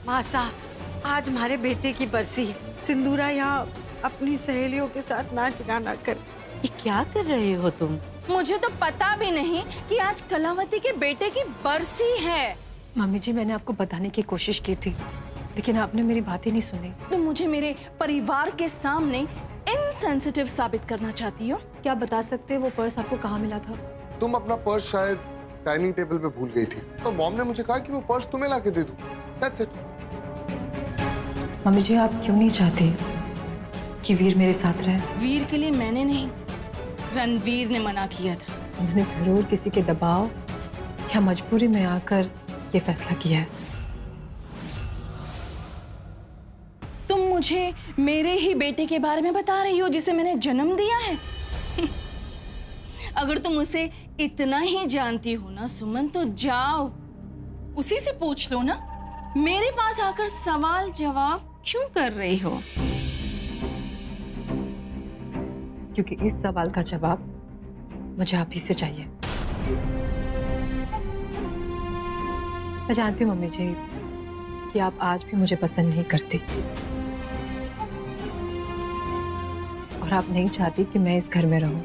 मासा, आज हमारे बेटे की बरसी है। सिंदूरा यहाँ अपनी सहेलियों के साथ नाच गाना कर। ये क्या कर रहे हो तुम? मुझे तो पता भी नहीं कि आज कलावती के बेटे की बरसी है। मम्मी जी, मैंने आपको बताने की कोशिश की थी, लेकिन आपने मेरी बात ही नहीं सुनी। तुम मुझे मेरे परिवार के सामने इनसेंसिटिव साबित करना चाहती हो? क्या आप बता सकते हैं वो पर्स आपको कहाँ मिला था? तुम अपना पर्स शायद डाइनिंग टेबल पे भूल गई थी, तो मॉम ने मुझे कहा कि वो पर्स तुम्हें लाके दे दूं। That's it. मम्मी जी, आप क्यों नहीं चाहती कि वीर मेरे साथ रहे? वीर के लिए मैंने नहीं, रणवीर ने मना किया था। मैंने जरूर किसी के दबाव या मजबूरी में आकर ये फैसला किया है। तुम मुझे मेरे ही बेटे के बारे में बता रही हो जिसे मैंने जन्म दिया है? अगर तुम उसे इतना ही जानती हो ना सुमन, तो जाओ उसी से पूछ लो ना। मेरे पास आकर सवाल जवाब क्यों कर रही हो? क्योंकि इस सवाल का जवाब मुझे आप ही से चाहिए। मैं जानती हूँ मम्मी जी कि आप आज भी मुझे पसंद नहीं करती और आप नहीं चाहती कि मैं इस घर में रहूं।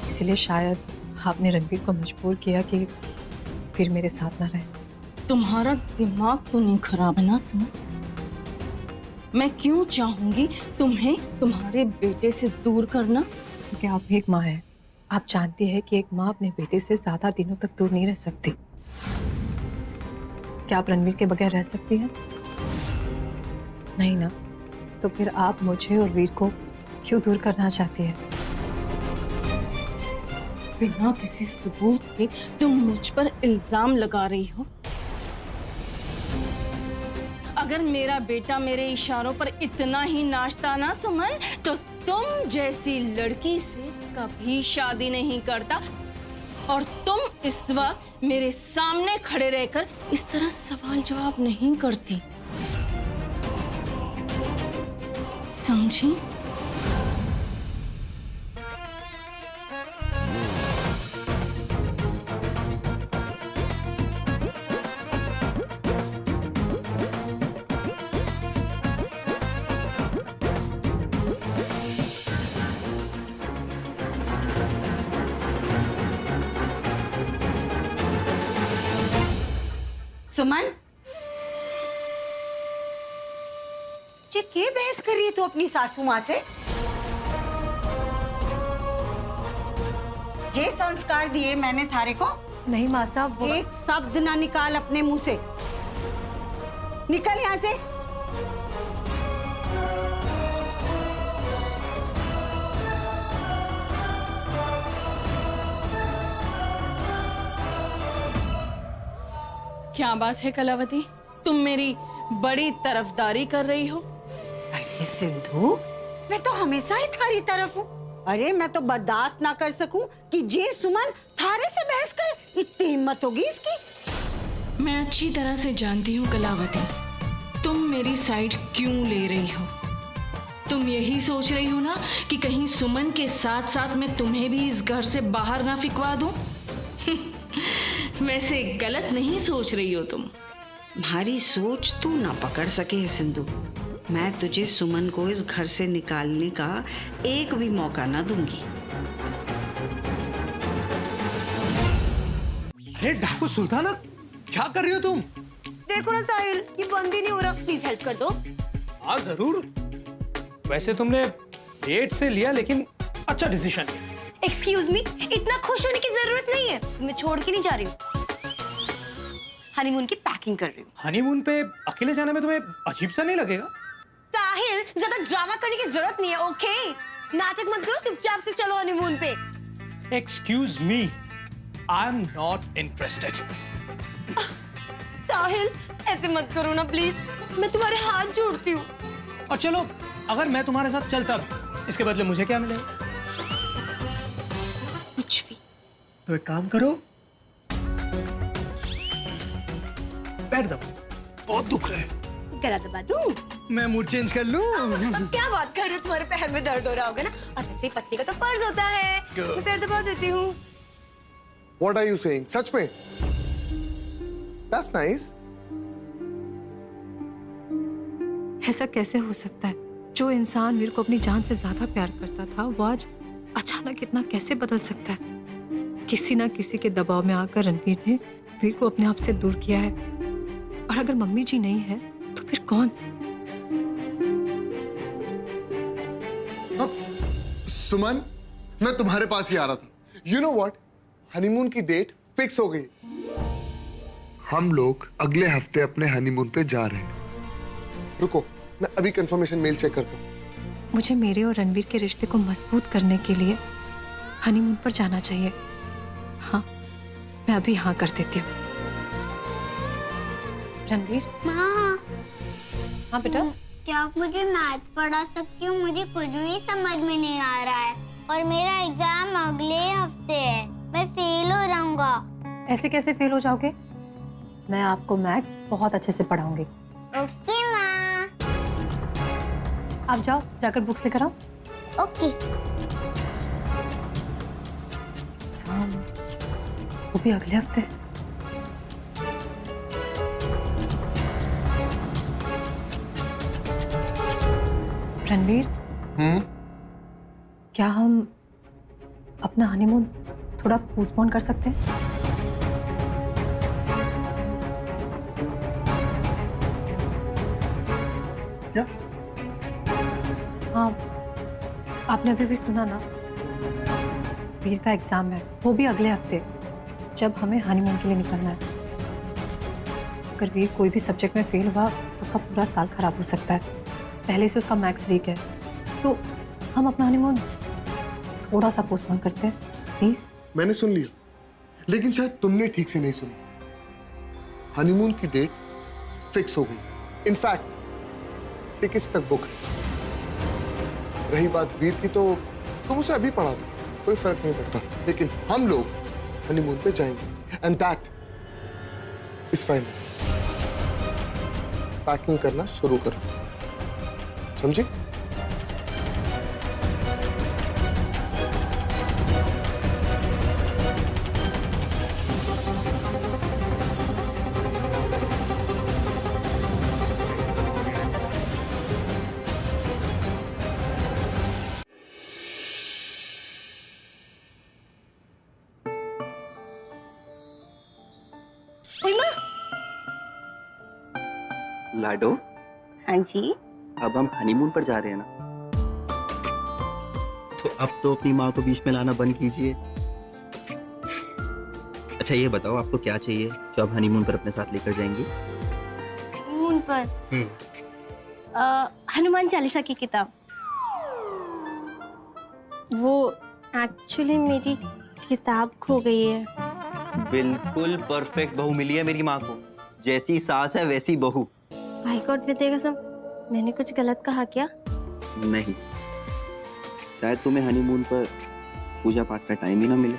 इसलिए शायद आपने रणवीर को मजबूर किया कि फिर मेरे साथ ना रहे। तुम्हारा दिमाग तो नहीं खराब है ना सुमन? मैं क्यों चाहूंगी तुम्हें तुम्हारे बेटे से दूर करना? क्योंकि आप भी एक माँ हैं। आप जानती है कि एक माँ अपने बेटे से ज्यादा दिनों तक दूर नहीं रह सकती। क्या आप रणवीर के बगैर रह सकती हैं? नहीं ना। तो फिर आप मुझे और वीर को क्यों दूर करना चाहती है? बिना किसी सबूत पे तुम मुझ पर इल्जाम लगा रही हो। अगर मेरा बेटा मेरे इशारों पर इतना ही नाचता ना सुमन, तो तुम जैसी लड़की से कभी शादी नहीं करता और तुम इस वक्त मेरे सामने खड़े रहकर इस तरह सवाल जवाब नहीं करती। समझी? सुमन, जे के बहस कर रही है तू अपनी सासू माँ से? जे संस्कार दिए मैंने थारे को, नहीं माँ साहब, वो एक शब्द ना निकाल अपने मुंह से। निकल यहाँ से। क्या बात है कलावती, तुम मेरी बड़ी तरफदारी कर रही हो? अरे सिंधु, मैं तो हमेशा ही थारी तरफ हूँ। अरे मैं तो बर्दाश्त ना कर सकूं कि जे सुमन थारे से बहस करे। इतनी हिम्मत होगी इसकी? मैं अच्छी तरह से जानती हूँ कलावती, तुम मेरी साइड क्यों ले रही हो। तुम यही सोच रही हो ना कि कहीं सुमन के साथ साथ मैं तुम्हें भी इस घर से बाहर ना फिकवा दूं। वैसे गलत नहीं सोच रही हो तुम। हमारी सोच तू ना पकड़ सके है सिंधु। मैं तुझे सुमन को इस घर से निकालने का एक भी मौका ना दूंगी। अरे डाकू सुल्ताना, क्या कर रही हो तुम? देखो ना साहिल, ये बंद ही नहीं हो रहा। प्लीज हेल्प कर दो। हाँ जरूर। वैसे तुमने डेट से लिया, लेकिन अच्छा डिसीजन है। एक्सक्यूज मी, इतना खुश होने की जरूरत नहीं है। मैं छोड़ के नहीं जा रही हूँ, हनीमून की पैकिंग कर रही हूँ। हनीमून पे अकेले जाने में तुम्हें अजीब सा नहीं लगेगा? साहिल, ज्यादा ड्रामा करने की जरूरत नहीं है, ओके? नाटक मत करो, चुपचाप से चलो हनीमून पे। Excuse me, I am not interested. Sahil, ऐसे मत करो ना प्लीज, मैं तुम्हारे हाथ जोड़ती हूँ। और चलो, अगर मैं तुम्हारे साथ चलता भी, इसके बदले मुझे क्या मिलेगा? कुछ भी। तो एक काम करो, पैर दबो, बहुत दुख रहा है। गला दबा दूं? मैं मूड चेंज कर लूं? क्या बात कर रहे हो, तुम्हारे पैर में दर्द हो रहा होगा ना। और वैसे ही पत्नी का तो फर्ज होता है, मैं पैर दबा देती हूँ। What are you saying? सच में? That's nice. ऐसा कैसे हो सकता है? जो इंसान वीर को अपनी जान से ज्यादा प्यार करता था वो आज अचानक इतना कैसे बदल सकता है? किसी ना किसी के दबाव में आकर रणवीर ने वीर को अपने आप से दूर किया है। और अगर मम्मी जी नहीं है तो फिर कौन? सुमन, मैं तुम्हारे पास ही आ रहा था। यू नो व्हाट, हनीमून की डेट फिक्स हो गई। हम लोग अगले हफ्ते अपने हनीमून पे जा रहे हैं। रुको, मैं अभी कंफर्मेशन मेल चेक करता हूँ। मुझे मेरे और रणवीर के रिश्ते को मजबूत करने के लिए हनीमून पर जाना चाहिए। हाँ, मैं अभी हाँ कर देती हूँ। रणवीर। माँ, हाँ बेटा। क्या आप मुझे मैथ्स पढ़ा सकती हो? मुझे कुछ भी समझ में नहीं आ रहा है और मेरा एग्जाम अगले हफ्ते है। मैं फेल हो जाऊंगा। ऐसे कैसे फेल हो जाओगे? मैं आपको मैथ्स बहुत अच्छे से पढ़ाऊंगी। ओके माँ। आप जाओ, जाकर बुक्स लेकर आओ। ओके। एग्जाम वो भी अगले हफ्ते। रणवीर, क्या हम अपना हनीमून थोड़ा पोस्टपोन कर सकते हैं? क्या? हाँ, आपने अभी भी सुना ना, वीर का एग्जाम है, वो भी अगले हफ्ते, जब हमें हनीमून के लिए निकलना है। अगर वीर कोई भी सब्जेक्ट में फेल हुआ तो उसका पूरा साल खराब हो सकता है। पहले से उसका मैथ्स वीक है, तो हम अपना हनीमून थोड़ा सा पोस्टपोन करते हैं प्लीज। मैंने सुन लिया, लेकिन शायद तुमने ठीक से नहीं सुनी। हनीमून की डेट फिक्स हो गई। इनफैक्ट टिकट्स तक बुक है। रही बात वीर की, तो तुम उसे अभी पढ़ा दो, कोई फर्क नहीं पड़ता। लेकिन हम लोग हनीमून पे जाएंगे and that is fine. Packing करना शुरू करो, समझे? लाडो। हाँ जी। अब हम हनीमून पर जा रहे हैं ना, तो अब तो अपनी माँ को बीच में लाना बंद कीजिए। अच्छा ये बताओ, आपको क्या चाहिए जो आप हनीमून पर अपने साथ लेकर जाएंगी? हनीमून पर हनुमान चालीसा की किताब। वो एक्चुअली मेरी किताब खो गई है। बिल्कुल परफेक्ट बहू मिली है मेरी माँ को। जैसी सास है वैसी बहू। भाई गॉड विद्या कसम, मैंने कुछ गलत कहा क्या? नहीं, शायद तुम्हें हनीमून पर पूजा पाठ का टाइम ही ना मिले।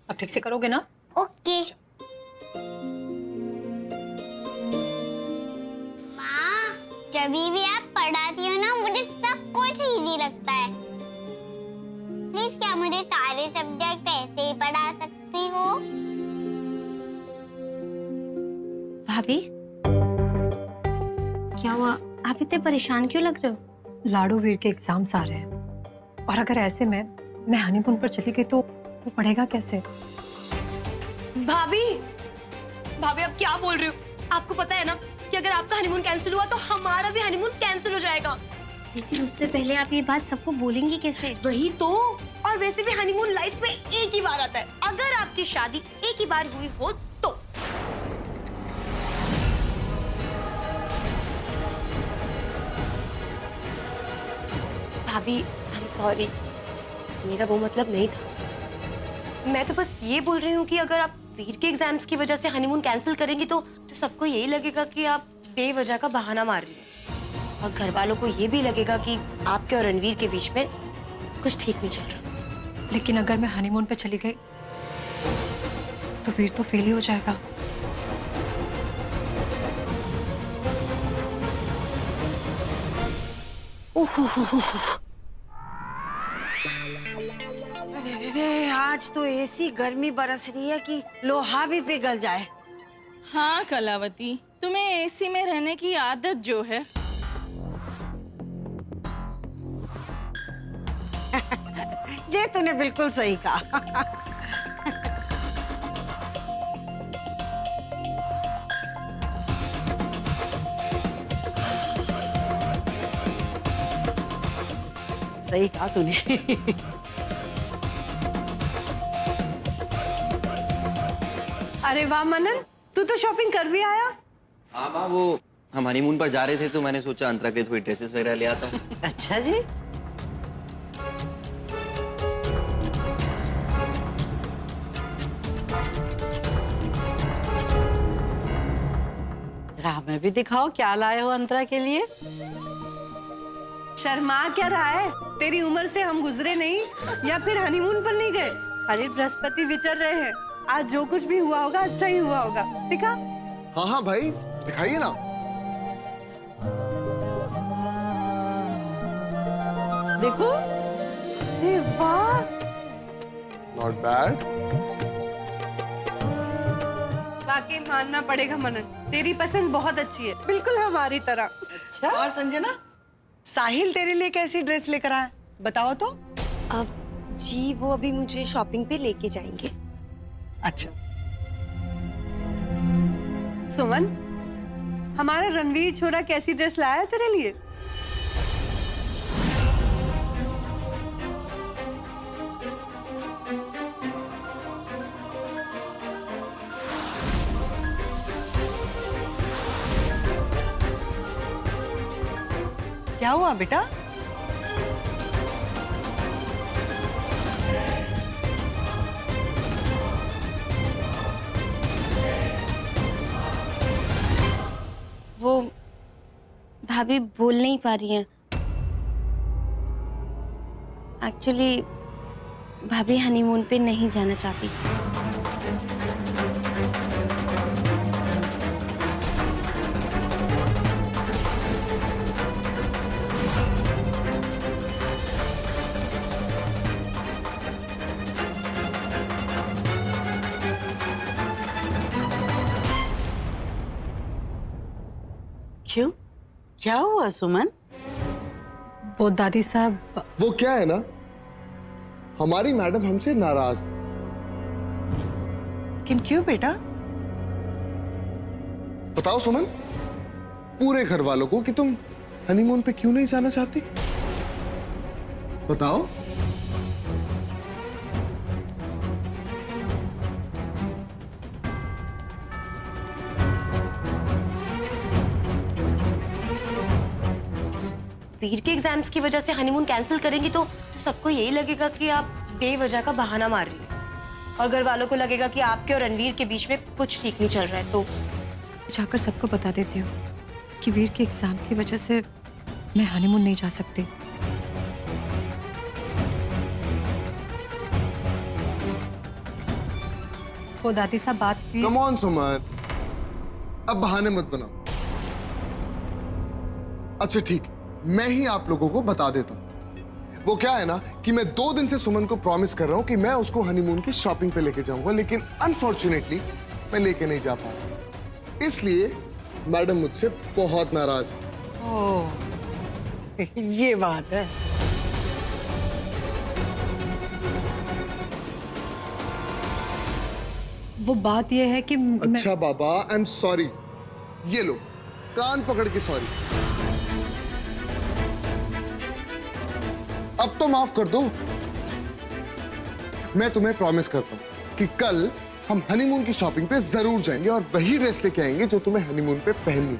अब ठीक से करोगे ना? ओके। माँ, जब भी आप पढ़ाती हो ना, मुझे सब कुछ इजी लगता है। प्लीज क्या मुझे सारे सब्जेक्ट ऐसे ही पढ़ा सकती हो? भाभी, क्या हुआ? आप इतने परेशान क्यों लग रहे हो? लाडो वीर के एग्जाम्स आ रहे हैं और अगर ऐसे में मैं हनीमून पर चली गई तो वो पढ़ेगा कैसे? भाभी, भाभी आप क्या बोल रही हो? आपको पता है ना कि अगर आपका हनीमून कैंसिल हुआ तो हमारा भी हनीमून कैंसिल हो जाएगा। लेकिन उससे पहले आप ये बात सबको बोलेंगी कैसे? वही तो। और वैसे भी हनीमून लाइफ में एक ही बार आता है। अगर आपकी शादी एक ही बार हुई हो तो। भाभी, आई एम सॉरी, मेरा वो मतलब नहीं था। मैं तो बस ये बोल रही हूँ कि अगर आप वीर के एग्जाम्स की वजह से हनीमून कैंसिल करेंगी तो सबको यही लगेगा कि आप बेवजह का बहाना मार रही हैं। और घर वालों को ये भी लगेगा कि आपके और रणवीर के बीच में कुछ ठीक नहीं चल रहा। लेकिन अगर मैं हनीमून पे चली गई तो वीर तो फेल ही हो जाएगा। अरे रे रे, आज तो ऐसी गर्मी बरस रही है कि लोहा भी पिघल जाए। हाँ कलावती, तुम्हें एसी में रहने की आदत जो है। ये तूने बिल्कुल सही कहा। सही कहा तूने। अरे वाह मनन, तू तो शॉपिंग कर भी आया। हाँ माँ, वो हम हनीमून पर जा रहे थे तो मैंने सोचा अंतरा के लिए थोड़ी ड्रेसेस वगैरह ले आता हूँ। अच्छा जी। जरा हमें भी दिखाओ क्या लाए हो अंतरा के लिए। शर्मा क्या रहा है? तेरी उम्र से हम गुजरे नहीं या फिर हनीमून पर नहीं गए? अरे बृहस्पति विचर रहे हैं, आज जो कुछ भी हुआ होगा अच्छा ही हुआ होगा। दिखा। हाँ हाँ भाई, दिखाइए ना। देखो। अरे वाह, नॉट बैड। वाकई मानना पड़ेगा मनन, तेरी पसंद बहुत अच्छी है, बिल्कुल हमारी तरह। अच्छा। और संजना, साहिल तेरे लिए कैसी ड्रेस लेकर आया, बताओ तो। अब जी वो अभी मुझे शॉपिंग पे लेके जाएंगे। अच्छा। सुमन, हमारा रणवीर छोरा कैसी ड्रेस लाया है तेरे लिए? क्या हुआ बेटा? वो भाभी बोल नहीं पा रही हैं। एक्चुअली भाभी हनीमून पे नहीं जाना चाहती। क्यों? क्या हुआ सुमन? वो दादी साहब, वो क्या है ना, हमारी मैडम हमसे नाराज। लेकिन क्यों बेटा? बताओ सुमन, पूरे घर वालों को कि तुम हनीमून पे क्यों नहीं जाना चाहती? बताओ। वीर के एग्जाम्स की वजह से हनीमून कैंसिल करेंगी तो सबको यही लगेगा कि आप बेवजह का बहाना मार रही हैं, और घर वालों को लगेगा कि आपके और रणवीर के बीच में कुछ ठीक नहीं चल रहा है। तो जाकर सबको बता देती हूँ कि वीर के एग्जाम की वजह से मैं हनीमून नहीं जा सकती। वो दादी साहब बात भी। कम ऑन सुमन, अब बहाने मत बनाओ। अच्छा ठीक, मैं ही आप लोगों को बता देता हूं। वो क्या है ना कि मैं 2 दिन से सुमन को प्रॉमिस कर रहा हूं कि मैं उसको हनीमून की शॉपिंग पे लेके जाऊंगा, लेकिन अनफॉर्चुनेटली मैं लेके नहीं जा पा रहा। इसलिए मैडम मुझसे बहुत नाराज है। ओह, ये बात है। वो बात ये है कि अच्छा बाबा, आई एम सॉरी। ये लो, कान पकड़ के सॉरी। अब तो माफ कर दो। मैं तुम्हें प्रॉमिस करता हूं कि कल हम हनीमून की शॉपिंग पे जरूर जाएंगे और वही ड्रेस लेके आएंगे जो तुम्हें हनीमून पे पहननी है।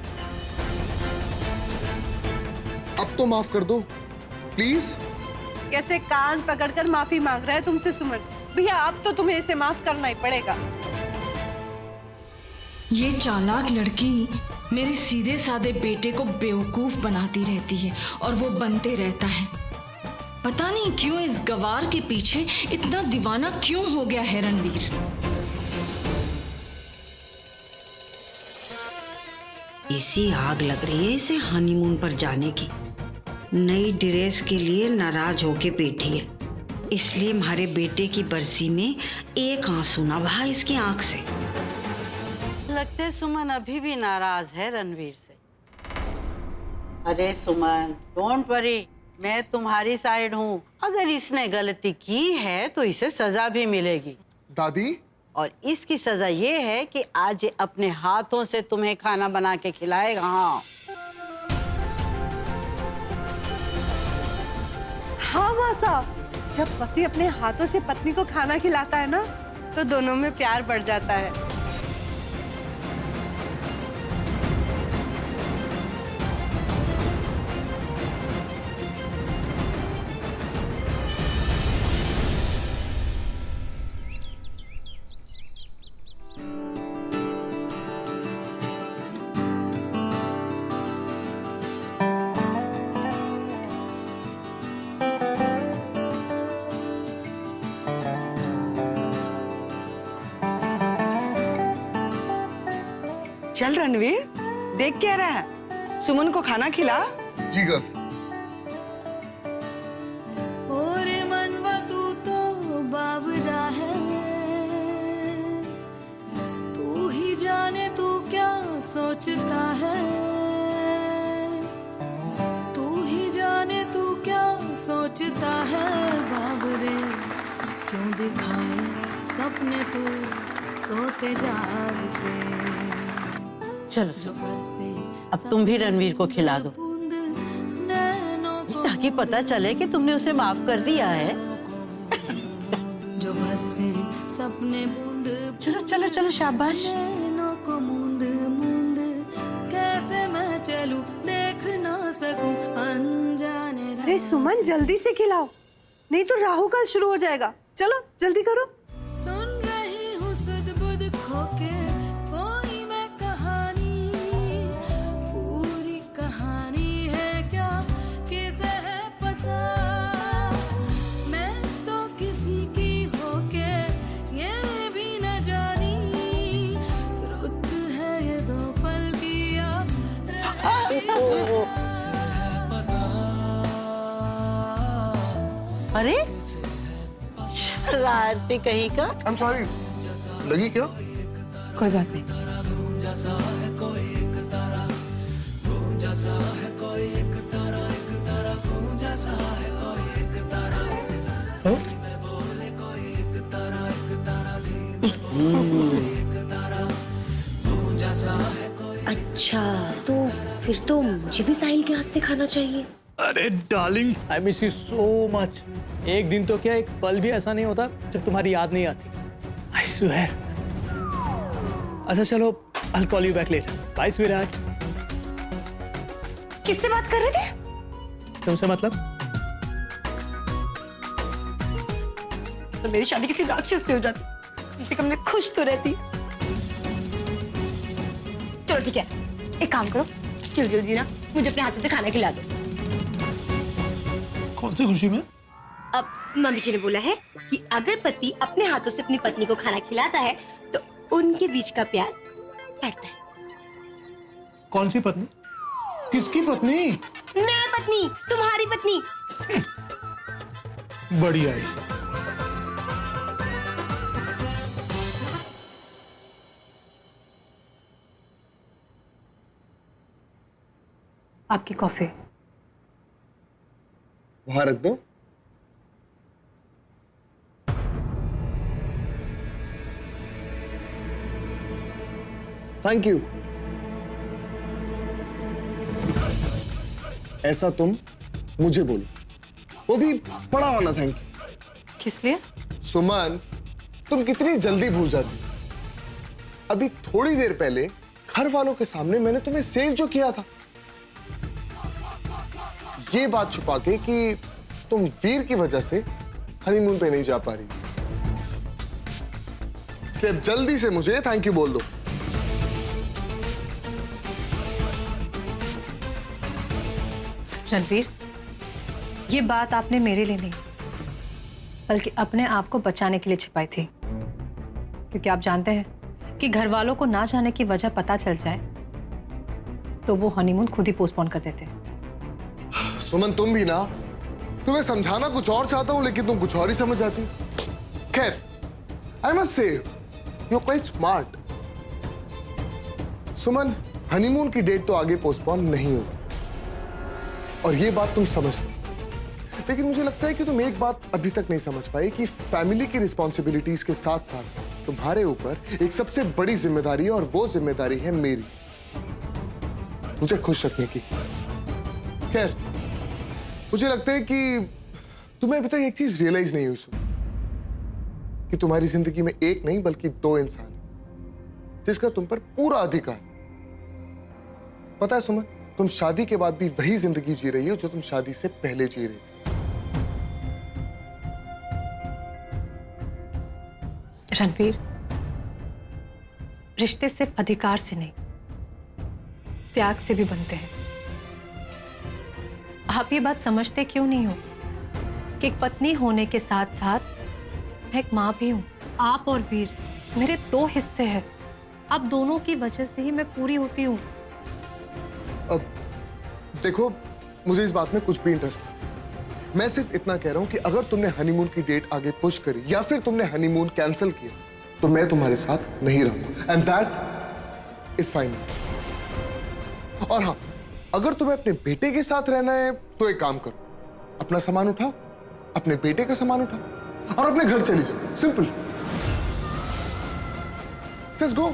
अब तो माफ कर दो प्लीज। कैसे कान पकड़कर माफी मांग रहा है तुमसे सुमन? भैया अब तो तुम्हें इसे माफ करना ही पड़ेगा। ये चालाक लड़की मेरे सीधे साधे बेटे को बेवकूफ बनाती रहती है और वो बनते रहता है। पता नहीं क्यों इस गवार के पीछे इतना दीवाना क्यों हो गया है रणवीर। ऐसी आग लग रही है इसे हनीमून पर जाने की। नई ड्रेस के लिए नाराज होके बैठी है। इसलिए हमारे बेटे की बरसी में एक आंसू ना बहा इसकी आंख से। लगते सुमन अभी भी नाराज है रणवीर से। अरे सुमन, डोंट वरी, मैं तुम्हारी साइड हूँ। अगर इसने गलती की है तो इसे सजा भी मिलेगी। दादी, और इसकी सजा ये है कि आज ये अपने हाथों से तुम्हें खाना बना के खिलाएगा। हाँ हाँ माँ साहब, जब पति अपने हाथों से पत्नी को खाना खिलाता है ना, तो दोनों में प्यार बढ़ जाता है। चल रणवीर, देख क्या रहा है, सुमन को खाना खिला। जी गर्ल। और मनवा तू तो बावरा है, तू ही जाने तू क्या सोचता है, तू ही जाने तू क्या सोचता है। बावरे क्यों दिखाए सपने तू सोते जागते। चलो सुमन, अब तुम भी रणवीर को खिला दो, ताकि पता चले कि तुमने उसे माफ कर दिया है। जो बरसे सपने बूंद, चलो चलो चलो, शाबाश। नैनों को मूंद मूंद कैसे मैं चलूं, देख ना सकूं अनजाने। अरे सुमन, जल्दी से खिलाओ, नहीं तो राहु काल शुरू हो जाएगा। चलो जल्दी करो। सुन रही हूँ सुध बुध खोके कोई मैं कहानी, पूरी कहानी है क्या किसे है पता। मैं तो किसी की होके ये भी न जानी, रुत है ये दो पल की अब। अरे शरारती कहीं का। आई एम सॉरी, लगी क्या? कोई बात नहीं। अच्छा, तो फिर तो मुझे भी साहिल के हाथ से खाना चाहिए। अरे darling, I miss you so much. एक दिन तो क्या, एक पल भी ऐसा नहीं होता जब तुम्हारी याद नहीं आती। I swear. अच्छा चलो, I'll call you back later. Bye sweetheart. किससे बात कर रहे थे? तुमसे मतलब? तो मेरी शादी किसी राक्षस से हो जाती, जिससे कम मैं खुश तो रहती। चलो ठीक है, एक काम करो, जल्दी जल्दी ना मुझे अपने हाथों से खाना खिला दो। कौन सी खुशी में? अब मम्मी जी ने बोला है कि अगर पति अपने हाथों से अपनी पत्नी को खाना खिलाता है तो उनके बीच का प्यार बढ़ता है। कौन सी पत्नी? किसकी पत्नी? मैं पत्नी, तुम्हारी पत्नी। बढ़िया है। आपकी कॉफी। वहां रख दो। Thank you. ऐसा तुम मुझे बोलो, वो भी बड़ा वाला थैंक यू। किस लिए? सुमन, तुम कितनी जल्दी भूल जाती हो। अभी थोड़ी देर पहले घर वालों के सामने मैंने तुम्हें सेव जो किया था, ये बात छुपा के कि तुम वीर की वजह से हनीमून पे नहीं जा पा रही, इसलिए अब जल्दी से मुझे थैंक यू बोल दो। रणवीर, ये बात आपने मेरे लिए नहीं बल्कि अपने आप को बचाने के लिए छिपाई थी, क्योंकि आप जानते हैं कि घर वालों को ना जाने की वजह पता चल जाए तो वो हनीमून खुद ही पोस्टपोन कर देते। सुमन, तुम भी ना तुम्हें समझाना कुछ और चाहता हूं लेकिन तुम कुछ और ही समझ जाती हो। खैर, I must say you are quite smart. Suman, honeymoon की डेट तो आगे पोस्टपोन नहीं होगी और ये बात तुम समझ लो। लेकिन मुझे लगता है कि तुम एक बात अभी तक नहीं समझ पाई कि फैमिली की रिस्पॉन्सिबिलिटीज के साथ साथ तुम्हारे ऊपर एक सबसे बड़ी जिम्मेदारी है और वो जिम्मेदारी है मेरी, मुझे खुश रखने की। खैर, मुझे लगता है कि तुम्हें अभी तक एक चीज रियलाइज नहीं हुई सुन, कि तुम्हारी जिंदगी में एक नहीं बल्कि दो इंसान हैं जिसका तुम पर पूरा अधिकार। पता है सुमन, तुम शादी के बाद भी वही जिंदगी जी रही हो जो तुम शादी से पहले जी रही थी। रणवीर, रिश्ते सिर्फ अधिकार से नहीं, त्याग से भी बनते हैं। आप ये बात समझते क्यों नहीं हो कि एक पत्नी होने के साथ साथ मैं एक माँ भी हूं। आप और वीर मेरे दो हिस्से हैं। आप दोनों की वजह से ही मैं पूरी होती हूँ। अब देखो, मुझे इस बात में कुछ भी इंटरेस्ट नहीं। मैं सिर्फ इतना कह रहा हूं कि अगर तुमने हनीमून की डेट आगे पुश करी या फिर तुमने हनीमून कैंसिल किया तो मैं तुम्हारे साथ नहीं रहूंगा एंड दैट इज फाइन। और हाँ, अगर तुम्हें अपने बेटे के साथ रहना है तो एक काम करो, अपना सामान उठाओ, अपने बेटे का सामान उठाओ और अपने घर चली जाओ। Simple, just go.